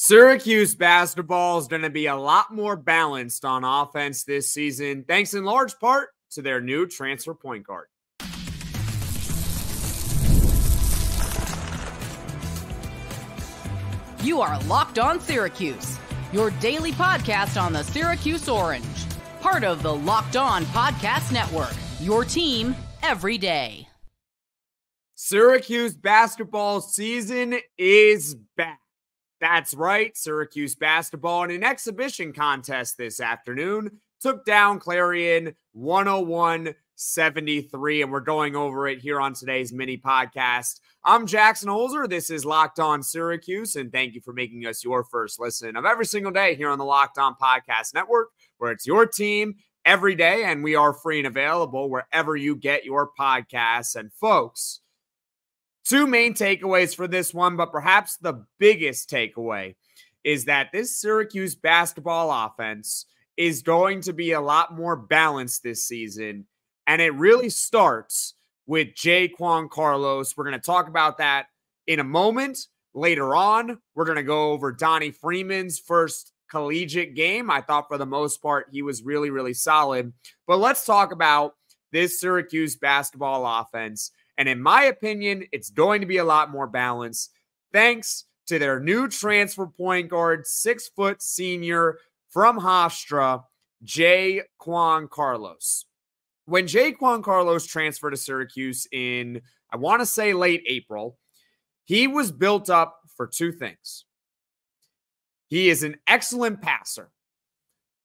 Syracuse basketball is going to be a lot more balanced on offense this season, thanks in large part to their new transfer point guard. You are Locked On Syracuse, your daily podcast on the Syracuse Orange, part of the Locked On Podcast Network, your team every day. Syracuse basketball season is back. That's right, Syracuse basketball in an exhibition contest this afternoon took down Clarion 101-73, and we're going over it here on today's mini podcast. I'm Jackson Holzer. This is Locked On Syracuse, and thank you for making us your first listen of every single day here on the Locked On Podcast Network, where it's your team every day, and we are free and available wherever you get your podcasts. And folks, two main takeaways for this one, but perhaps the biggest takeaway is that this Syracuse basketball offense is going to be a lot more balanced this season, and it really starts with Jaquan Carlos. We're going to talk about that in a moment. Later on, we're going to go over Donnie Freeman's first collegiate game. I thought for the most part he was really, really solid. But let's talk about this Syracuse basketball offense. And in my opinion, it's going to be a lot more balanced thanks to their new transfer point guard, 6-foot senior from Hofstra, Jaquan Carlos. When Jaquan Carlos transferred to Syracuse in, I want to say late April, he was built up for two things. He is an excellent passer.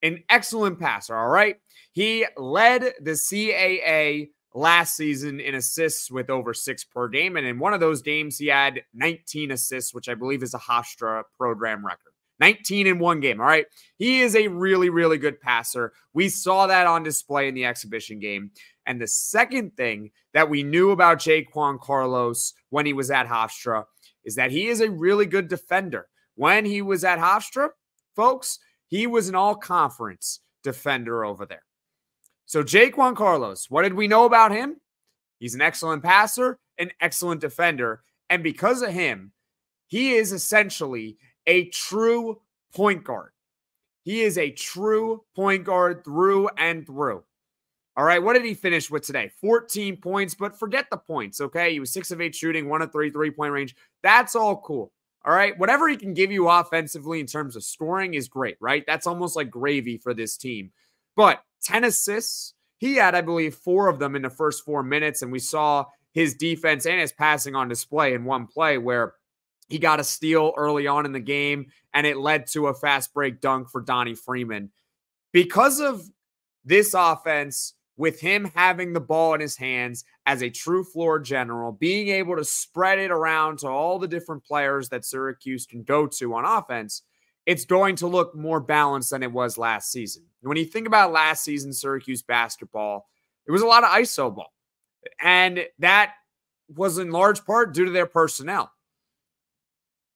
All right? He led the CAA last season in assists with over 6 per game. And in one of those games, he had 19 assists, which I believe is a Hofstra program record. 19 in one game, all right? He is a really, really good passer. We saw that on display in the exhibition game. And the second thing that we knew about Jaquan Carlos when he was at Hofstra is that he is a really good defender. When he was at Hofstra, folks, he was an all-conference defender over there. So Jaquan Carlos, what did we know about him? He's an excellent passer, an excellent defender. And because of him, he is essentially a true point guard. He is a true point guard through and through. All right, what did he finish with today? 14 points, but forget the points, okay? He was 6 of 8 shooting, 1 of 3 3-point range. That's all cool. All right, whatever he can give you offensively in terms of scoring is great, right? That's almost like gravy for this team. But 10 assists, he had, I believe, 4 of them in the first 4 minutes, and we saw his defense and his passing on display in one play where he got a steal early on in the game, and it led to a fast break dunk for Donnie Freeman. Because of this offense, with him having the ball in his hands as a true floor general, being able to spread it around to all the different players that Syracuse can go to on offense, it's going to look more balanced than it was last season. When you think about last season's Syracuse basketball, it was a lot of ISO ball. And that was in large part due to their personnel.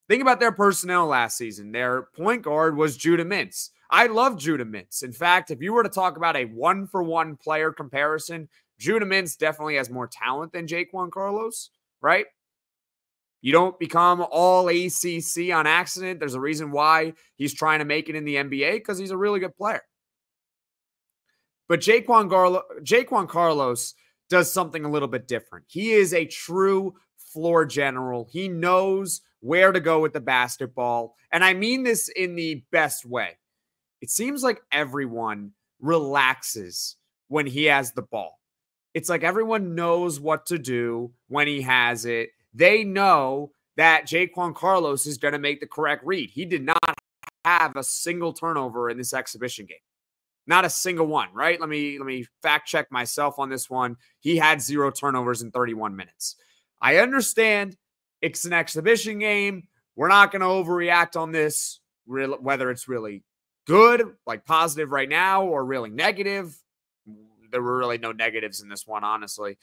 Think about their personnel last season. Their point guard was Judah Mintz. I love Judah Mintz. In fact, if you were to talk about a one-for-one player comparison, Judah Mintz definitely has more talent than Jaquan Carlos, right? You don't become all ACC on accident. There's a reason why he's trying to make it in the NBA, because he's a really good player. But Jaquan Carlos does something a little bit different. He is a true floor general. He knows where to go with the basketball. And I mean this in the best way. It seems like everyone relaxes when he has the ball. It's like everyone knows what to do when he has it. They know that Jaquan Carlos is going to make the correct read. He did not have a single turnover in this exhibition game. Not a single one, right? Let me fact check myself on this one. He had 0 turnovers in 31 minutes. I understand it's an exhibition game. We're not going to overreact on this, whether it's really good, like positive right now, or really negative. There were really no negatives in this one, honestly.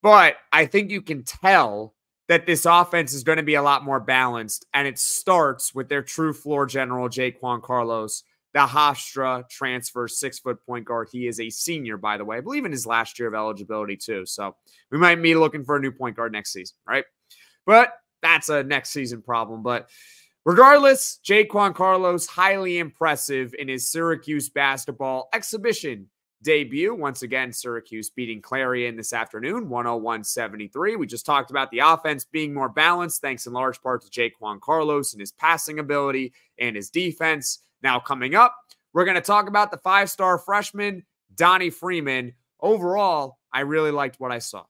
But I think you can tell that this offense is going to be a lot more balanced, and it starts with their true floor general, Jaquan Carlos, the Hofstra transfer 6-foot point guard. He is a senior, by the way. I believe in his last year of eligibility, too. So we might be looking for a new point guard next season, right? But that's a next season problem. But Regardless, Jaquan Carlos, highly impressive in his Syracuse basketball exhibition debut. Once again, Syracuse beating Clarion this afternoon, 101-73. We just talked about the offense being more balanced, thanks in large part to Jaquan Carlos and his passing ability and his defense. Now coming up, we're going to talk about the five-star freshman, Donnie Freeman. Overall, I really liked what I saw.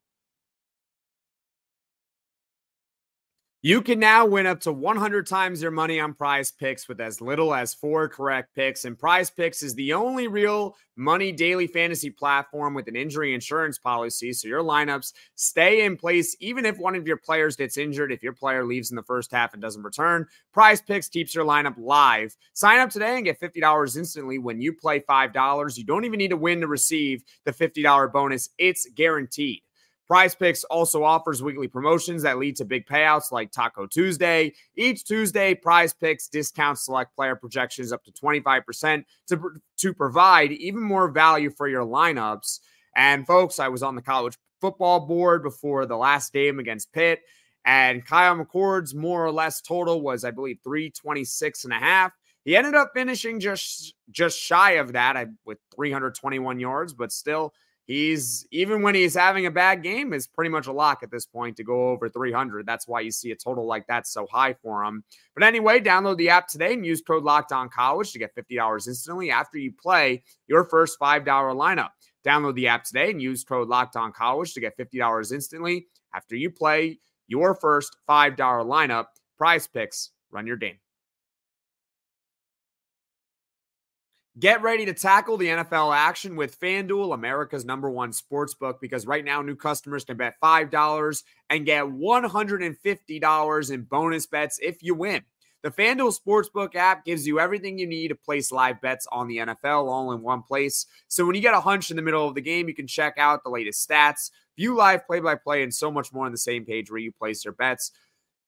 You can now win up to 100 times your money on PrizePicks with as little as 4 correct picks. And PrizePicks is the only real money daily fantasy platform with an injury insurance policy. So your lineups stay in place even if one of your players gets injured. If your player leaves in the first half and doesn't return, PrizePicks keeps your lineup live. Sign up today and get $50 instantly when you play $5. You don't even need to win to receive the $50 bonus. It's guaranteed. PrizePicks also offers weekly promotions that lead to big payouts like Taco Tuesday. Each Tuesday, PrizePicks discounts select player projections up to 25% to provide even more value for your lineups. And folks, I was on the college football board before the last game against Pitt, and Kyle McCord's more or less total was, I believe, 326.5. He ended up finishing just shy of that with 321 yards, but still, even when he's having a bad game, is pretty much a lock at this point to go over 300. That's why you see a total like that so high for him. But anyway, download the app today and use code LOCKEDONCollege to get $50 instantly after you play your first $5 lineup. Download the app today and use code LOCKEDONCollege to get $50 instantly after you play your first $5 lineup. PrizePicks, run your game. Get ready to tackle the NFL action with FanDuel, America's #1 sportsbook, because right now new customers can bet $5 and get $150 in bonus bets if you win. The FanDuel Sportsbook app gives you everything you need to place live bets on the NFL all in one place. So when you get a hunch in the middle of the game, you can check out the latest stats, view live play-by-play, and so much more on the same page where you place your bets.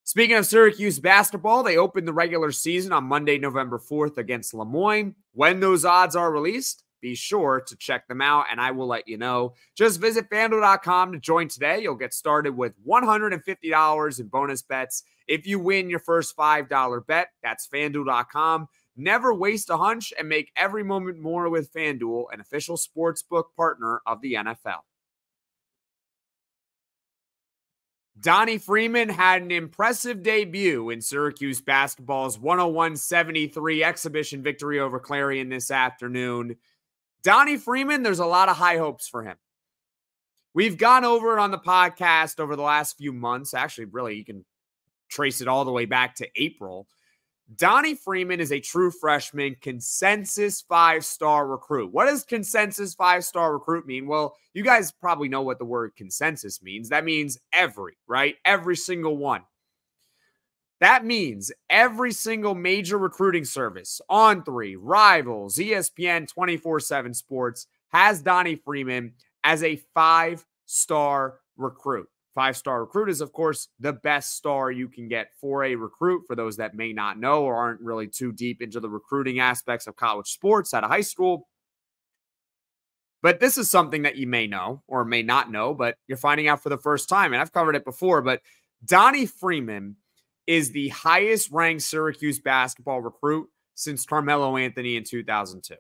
Speaking of Syracuse basketball, they opened the regular season on Monday, November 4th against Lemoyne. When those odds are released, be sure to check them out, and I will let you know. Just visit FanDuel.com to join today. You'll get started with $150 in bonus bets if you win your first $5 bet. That's FanDuel.com. Never waste a hunch and make every moment more with FanDuel, an official sportsbook partner of the NFL. Donnie Freeman had an impressive debut in Syracuse basketball's 101-73 exhibition victory over Clarion this afternoon. Donnie Freeman, there's a lot of high hopes for him. We've gone over it on the podcast over the last few months. Actually, really, you can trace it all the way back to April. Donnie Freeman is a true freshman, consensus 5-star recruit. What does consensus 5-star recruit mean? Well, you guys probably know what the word consensus means. That means every, right? Every single one. That means every single major recruiting service, Autry, Rivals, ESPN, 24/7 Sports, has Donnie Freeman as a 5-star recruit. 5-star recruit is, of course, the best star you can get for a recruit, for those that may not know or aren't really too deep into the recruiting aspects of college sports out of high school. But this is something that you may know or may not know, but you're finding out for the first time. And I've covered it before, but Donnie Freeman is the highest ranked Syracuse basketball recruit since Carmelo Anthony in 2002.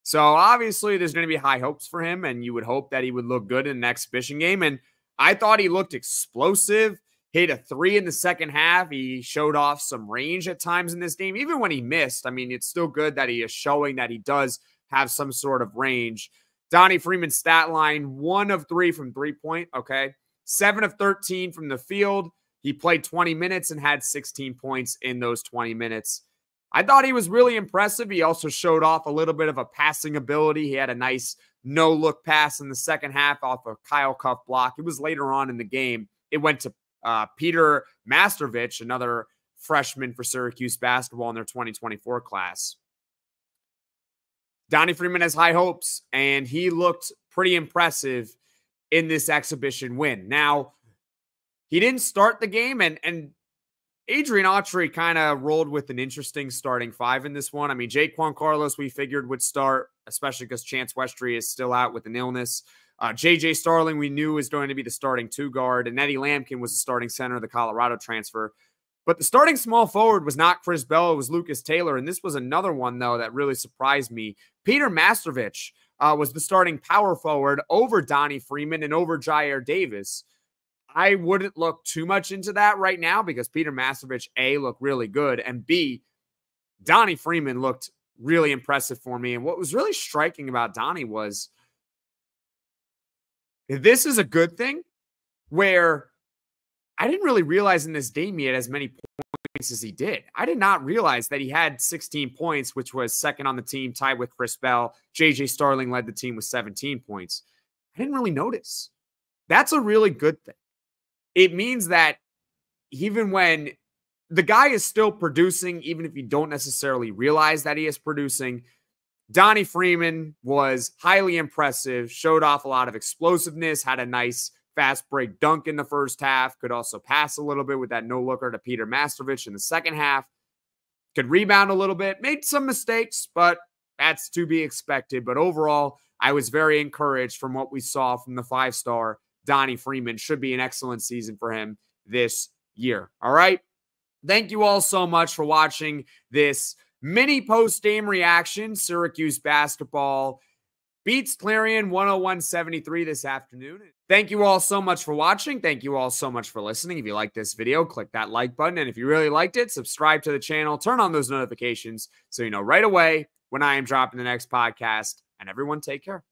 So obviously there's going to be high hopes for him, and you would hope that he would look good in an exhibition game. And I thought he looked explosive, hit a 3 in the second half. He showed off some range at times in this game. Even when he missed, I mean, it's still good that he is showing that he does have some sort of range. Donnie Freeman's stat line, 1 of 3 from three-point, okay? 7 of 13 from the field. He played 20 minutes and had 16 points in those 20 minutes. I thought he was really impressive. He also showed off a little bit of a passing ability. He had a nice no-look pass in the second half off a Kyle Cuff block. It was later on in the game. It went to Peter Masterovich, another freshman for Syracuse basketball in their 2024 class. Donnie Freeman has high hopes, and he looked pretty impressive in this exhibition win. Now, he didn't start the game, and Adrian Autry kind of rolled with an interesting starting 5 in this one. I mean, Jaquan Carlos, we figured would start, especially because Chance Westry is still out with an illness. JJ Starling, we knew was going to be the starting 2 guard, and Eddie Lampkin was the starting center of the Colorado transfer. But the starting small forward was not Chris Bell, it was Lucas Taylor. And this was another one, though, that really surprised me. Peter Masterovich was the starting power forward over Donnie Freeman and over Jair Davis. I wouldn't look too much into that right now because Peter Masterovich, A, looked really good, and B, Donnie Freeman looked really impressive for me. And what was really striking about Donnie was this is a good thing where I didn't really realize in this game he had as many points as he did. I did not realize that he had 16 points, which was second on the team, tied with Chris Bell. JJ Starling led the team with 17 points. I didn't really notice. That's a really good thing. It means that even when the guy is still producing, even if you don't necessarily realize that he is producing, Donnie Freeman was highly impressive, showed off a lot of explosiveness, had a nice fast break dunk in the first half, could also pass a little bit with that no-looker to Peter Masterovich in the second half, could rebound a little bit, made some mistakes, but that's to be expected. But overall, I was very encouraged from what we saw from the five-star Donnie Freeman. Should be an excellent season for him this year. All right. Thank you all so much for watching this mini post-game reaction. Syracuse basketball beats Clarion 101-73 this afternoon. Thank you all so much for watching. Thank you all so much for listening. If you liked this video, click that like button. And if you really liked it, subscribe to the channel, turn on those notifications so you know right away when I am dropping the next podcast. And everyone take care.